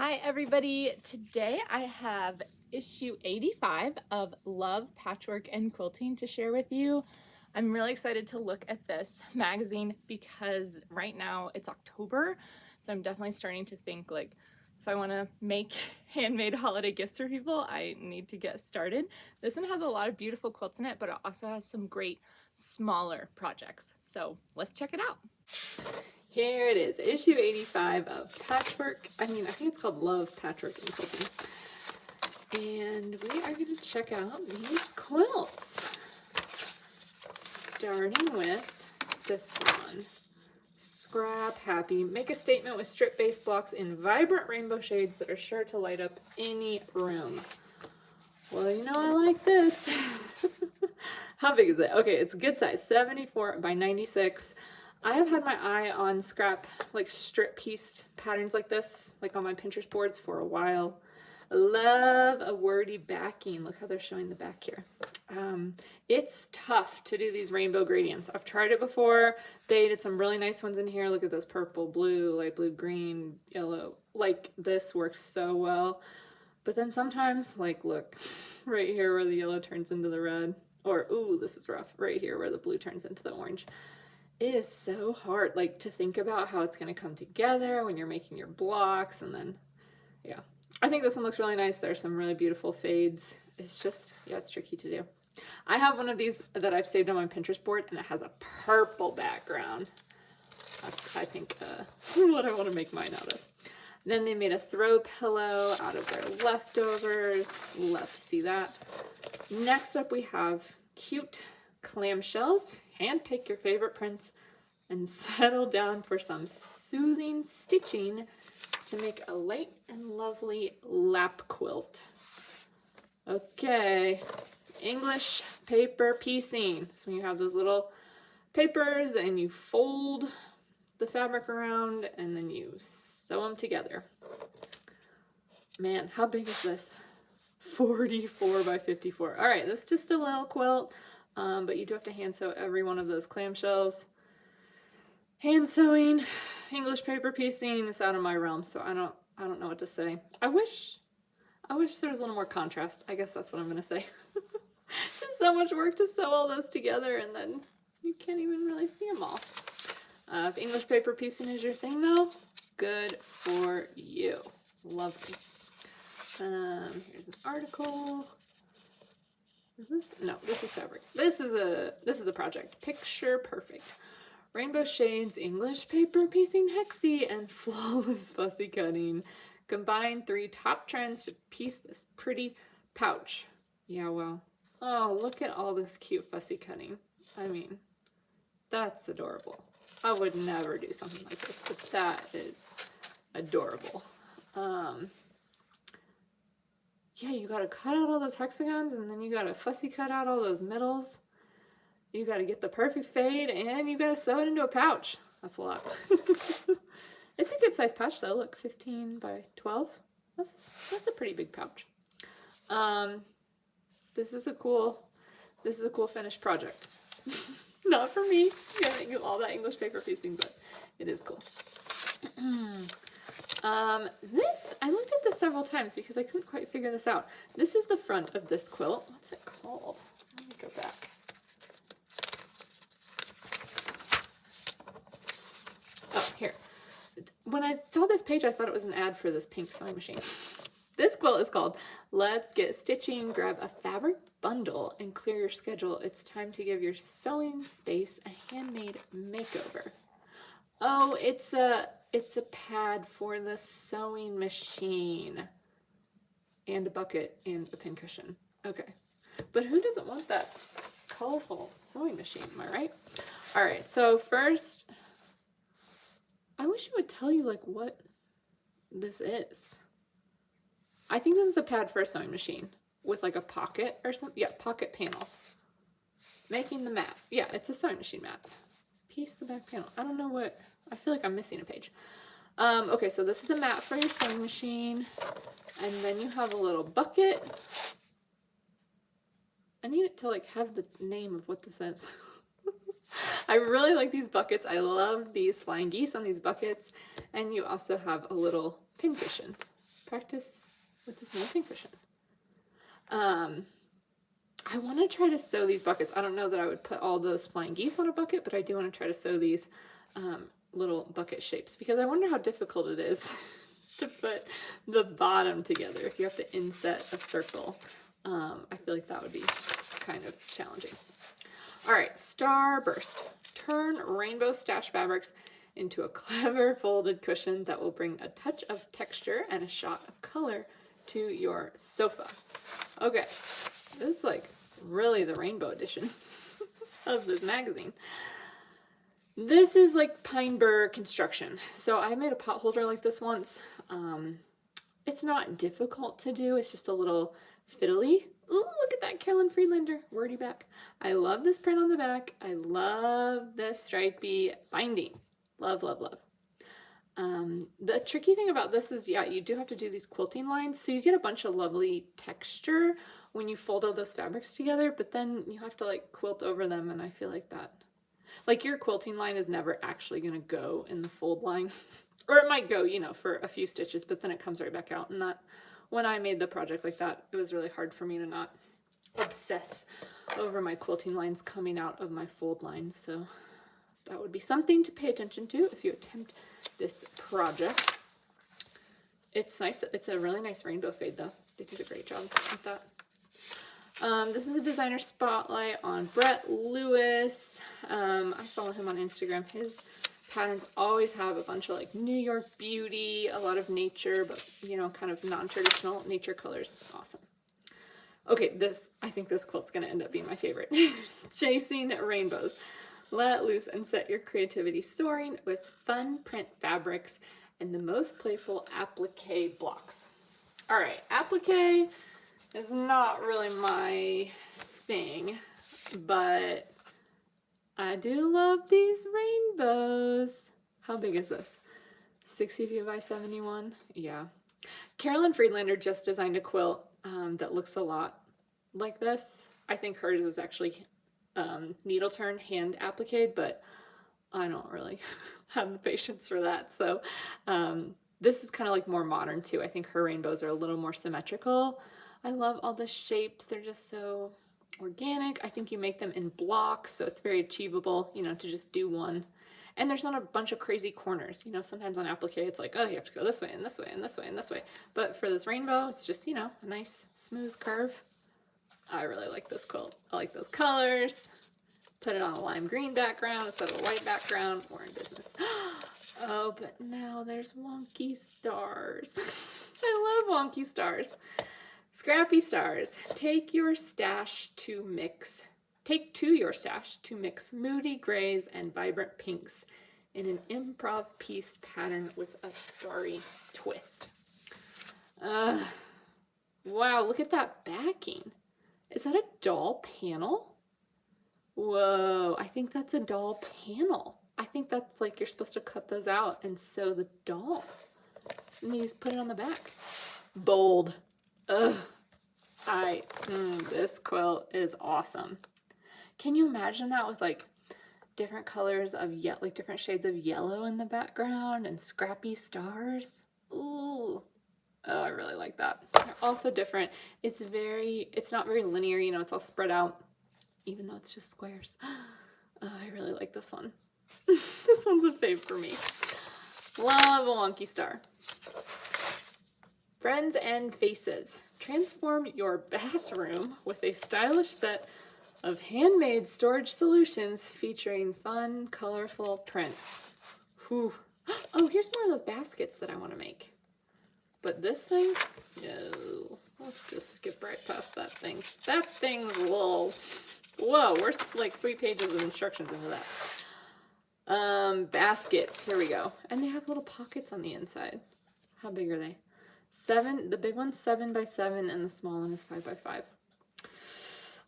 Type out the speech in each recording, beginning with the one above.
Hi everybody, today I have issue 85 of Love, Patchwork, and Quilting to share with you. I'm really excited to look at this magazine because right now it's October, so I'm definitely starting to think like if I want to make handmade holiday gifts for people, I need to get started. This one has a lot of beautiful quilts in it, but it also has some great smaller projects, so let's check it out. Here it is, issue 85 of Patchwork. I think it's called Love, Patchwork, and Quilting. And we are going to check out these quilts. Starting with this one. Scrap Happy. Make a statement with strip-based blocks in vibrant rainbow shades that are sure to light up any room. Well, you know I like this. How big is it? Okay, it's a good size, 74 by 96. I have had my eye on scrap, like strip pieced patterns like this, like on my Pinterest boards for a while. I love a wordy backing. Look how they're showing the back here. It's tough to do these rainbow gradients. I've tried it before. They did some really nice ones in here. Look at this purple, blue, light blue, green, yellow. Like this works so well. But then sometimes, like look, right here where the yellow turns into the red. Or, ooh, this is rough. Right here where the blue turns into the orange. It is so hard, like, to think about how it's going to come together when you're making your blocks, and then, yeah. I think this one looks really nice. There's some really beautiful fades. It's just, yeah, it's tricky to do. I have one of these that I've saved on my Pinterest board, and it has a purple background. That's, I think, what I want to make mine out of. Then they made a throw pillow out of their leftovers. Love to see that. Next up, we have cute clamshells. Handpick your favorite prints and settle down for some soothing stitching to make a light and lovely lap quilt. Okay, English paper piecing. So you have those little papers and you fold the fabric around and then you sew them together. Man, how big is this? 44 by 54. All right, this is just a little quilt. But you do have to hand sew every one of those clamshells. Hand sewing, English paper piecing is out of my realm, so I don't know what to say. I wish there was a little more contrast. I guess that's what I'm gonna say. It's just so much work to sew all those together, and then you can't even really see them all. If English paper piecing is your thing, though, good for you. Lovely. Here's an article. Is this? No, this is fabric. This is a project. Picture perfect. Rainbow shades, English paper piecing hexie, and flawless fussy cutting. Combine 3 top trends to piece this pretty pouch. Yeah, well. Oh, look at all this cute fussy cutting. I mean, that's adorable. I would never do something like this, but that is adorable. Yeah, you gotta cut out all those hexagons, and then you gotta fussy cut out all those middles. You gotta get the perfect fade, and you gotta sew it into a pouch. That's a lot. It's a good size pouch though. Look, 15 by 12. That's a pretty big pouch. This is a cool finished project. Not for me. You gotta do all that English paper piecing, but it is cool. I looked at this several times because I couldn't quite figure this out. This is the front of this quilt. What's it called? Let me go back. Oh, here. When I saw this page, I thought it was an ad for this pink sewing machine. This quilt is called Let's Get Stitching. Grab a fabric bundle and clear your schedule. It's time to give your sewing space a handmade makeover. Oh, it's a pad for the sewing machine. And a bucket and a pincushion. Okay. But who doesn't want that colorful sewing machine, am I right? Alright, so first, I wish it would tell you like what this is. I think this is a pad for a sewing machine with like a pocket or something. Yeah, pocket panel. Making the mat. Yeah, it's a sewing machine mat. Piece the back panel. I don't know what, I feel like I'm missing a page. Okay, so this is a mat for your sewing machine. And then you have a little bucket. I need it to like have the name of what this is. I really like these buckets. I love these flying geese on these buckets. And you also have a little pincushion. practice with this mountain cushion. I want to try to sew these buckets. I don't know that I would put all those flying geese on a bucket, but I do want to try to sew these little bucket shapes, because I wonder how difficult it is to put the bottom together if you have to inset a circle. I feel like that would be kind of challenging. All right, Starburst. Turn rainbow stash fabrics into a clever folded cushion that will bring a touch of texture and a shot of color to your sofa. Okay, this is like really the rainbow edition of this magazine. This is like pine burr construction. So I made a pot holder like this once. It's not difficult to do. It's just a little fiddly. Ooh, look at that Carolyn Friedlander wordy back. I love this print on the back. I love this stripy binding. Love, love, love. The tricky thing about this is, yeah, you do have to do these quilting lines. So you get a bunch of lovely texture when you fold all those fabrics together, but then you have to like quilt over them. And I feel like that, like your quilting line is never actually going to go in the fold line, or it might go, you know, for a few stitches, but then it comes right back out. And that, when I made the project like that, it was really hard for me to not obsess over my quilting lines coming out of my fold line. So that would be something to pay attention to if you attempt this project. It's nice. It's a really nice rainbow fade though. They did a great job with that. This is a designer spotlight on Brett Lewis. I follow him on Instagram. His patterns always have a bunch of like New York beauty, a lot of nature, but you know, kind of non-traditional nature colors. Awesome. Okay, I think this quilt's gonna end up being my favorite. Chasing Rainbows. Let loose and set your creativity soaring with fun print fabrics and the most playful applique blocks. All right, applique is not really my thing, but I do love these rainbows. How big is this? 62 by 71? Yeah. Carolyn Friedlander just designed a quilt that looks a lot like this. I think hers is actually needle turn hand appliqued, but I don't really have the patience for that. So this is kind of like more modern too. I think her rainbows are a little more symmetrical. I love all the shapes. They're just so organic. I think you make them in blocks, so it's very achievable, you know, to just do one. And there's not a bunch of crazy corners. You know, sometimes on applique, it's like, oh, you have to go this way and this way and this way and this way. But for this rainbow, it's just, you know, a nice smooth curve. I really like this quilt. I like those colors. Put it on a lime green background instead of a white background. We're in business. Oh, but now there's wonky stars. I love wonky stars. Scrappy stars. Take to your stash to mix moody grays and vibrant pinks in an improv piece pattern with a starry twist. Wow, look at that backing. Is that a doll panel? Whoa, I think that's a doll panel. I think that's like you're supposed to cut those out and sew the doll. And you just put it on the back. Bold. Ugh. This quilt is awesome. Can you imagine that with like different colors of like different shades of yellow in the background and scrappy stars? Ooh. Oh, I really like that. They're also different. It's not very linear, you know, it's all spread out, even though it's just squares. Oh, I really like this one. This one's a fave for me. Love a wonky star. Friends and faces. Transform your bathroom with a stylish set of handmade storage solutions featuring fun, colorful prints. Whew. Oh, here's more of those baskets that I want to make. But this thing, no. Let's just skip right past that thing. That thing's little. Whoa, we're like 3 pages of instructions into that. Baskets, here we go. And they have little pockets on the inside. How big are they? 7, the big one's 7 by 7 and the small one is 5 by 5.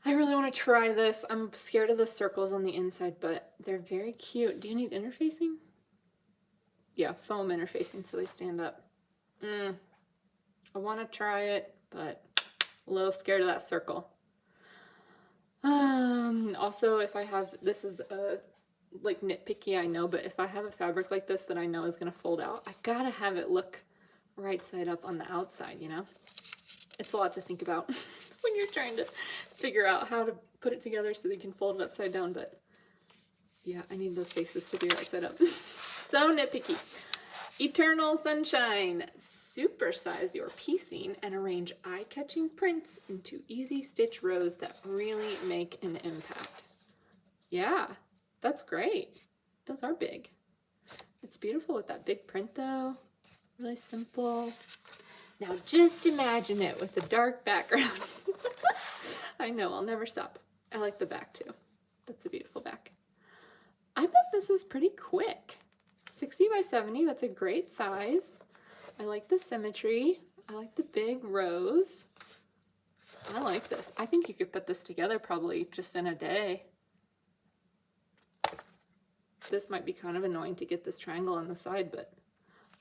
I really want to try this. I'm scared of the circles on the inside, but they're very cute. Do you need interfacing? Yeah, foam interfacing so they stand up. I want to try it, but a little scared of that circle. Also, if I have, this is like nitpicky, I know, but if I have a fabric like this that I know is going to fold out, I gotta have it look right side up on the outside, you know? It's a lot to think about when you're trying to figure out how to put it together so that you can fold it upside down, but yeah, I need those faces to be right side up. So nitpicky. Eternal Sunshine. Supersize your piecing and arrange eye-catching prints into easy stitch rows that really make an impact. Yeah, that's great. Those are big. It's beautiful with that big print though. Really simple. Now just imagine it with a dark background. I know, I'll never stop. I like the back too. That's a beautiful back. I bet this is pretty quick. 60 by 70, that's a great size. I like the symmetry. I like the big rows. I like this. I think you could put this together probably just in a day. This might be kind of annoying to get this triangle on the side, but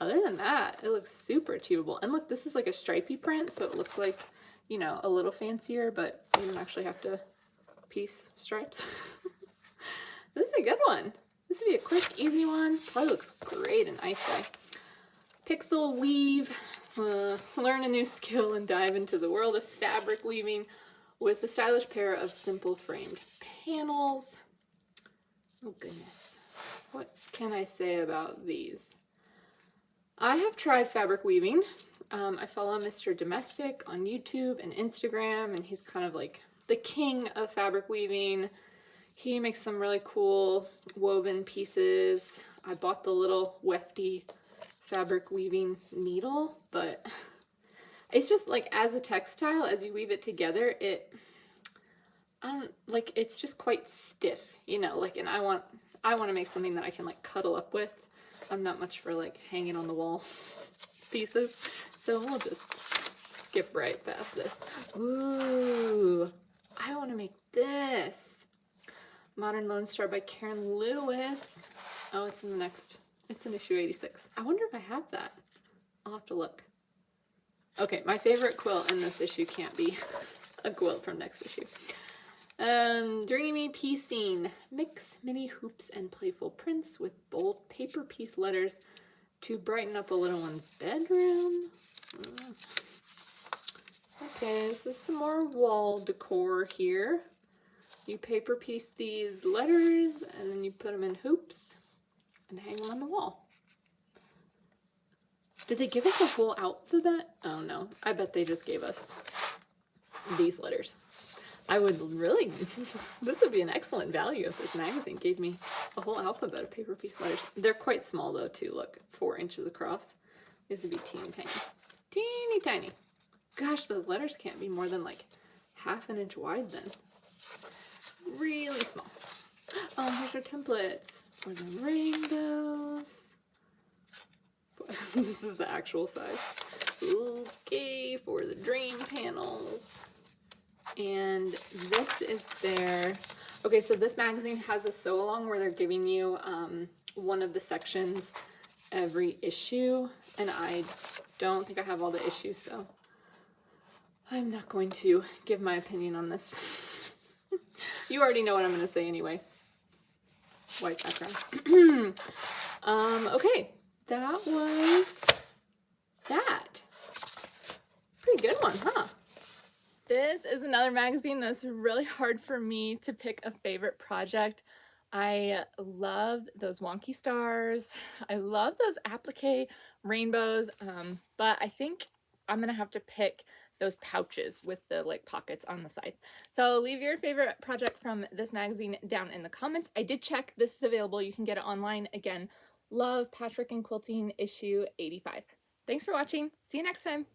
other than that, it looks super achievable. And look, this is like a stripy print, so it looks like, you know, a little fancier, but you don't actually have to piece stripes. This is a good one. This would be a quick, easy one. Probably looks great in ice dye. Pixel weave. Learn a new skill and dive into the world of fabric weaving with a stylish pair of simple framed panels. Oh goodness. What can I say about these? I have tried fabric weaving. I follow Mr. Domestic on YouTube and Instagram, and he's kind of like the king of fabric weaving. He makes some really cool woven pieces. I bought the little wefty fabric weaving needle, but it's just like as a textile, as you weave it together, it's just quite stiff, you know, like, and I want to make something that I can like cuddle up with. I'm not much for like hanging on the wall pieces, so we'll just skip right past this. Ooh, I want to make this. Modern Lone Star by Karen Lewis. Oh, it's in the next, it's in issue 86. I wonder if I have that. I'll have to look. Okay, my favorite quilt in this issue can't be a quilt from next issue. Dreamy Piecing. Mix mini hoops and playful prints with bold paper piece letters to brighten up a little one's bedroom. Okay, this is some more wall decor here. You paper piece these letters and then you put them in hoops and hang them on the wall. Did they give us a whole alphabet? Oh no, I bet they just gave us these letters. I would really, this would be an excellent value if this magazine gave me a whole alphabet of paper piece letters. They're quite small though too, look, 4 inches across. These would be teeny tiny. Teeny tiny. Gosh, those letters can't be more than like ½ an inch wide then. Really small. Oh, here's our templates for the rainbows. This is the actual size. Okay, for the dream panels. And this is their, okay, so this magazine has a sew along where they're giving you one of the sections every issue, and I don't think I have all the issues, so I'm not going to give my opinion on this. You already know what I'm going to say anyway. White background. Okay, that was that. Pretty good one, huh? This is another magazine that's really hard for me to pick a favorite project. I love those wonky stars. I love those applique rainbows, but I think I'm gonna have to pick those pouches with the like pockets on the side. So leave your favorite project from this magazine down in the comments. I did check, this is available. You can get it online. Again, love Patchwork and Quilting issue 85. Thanks for watching. See you next time.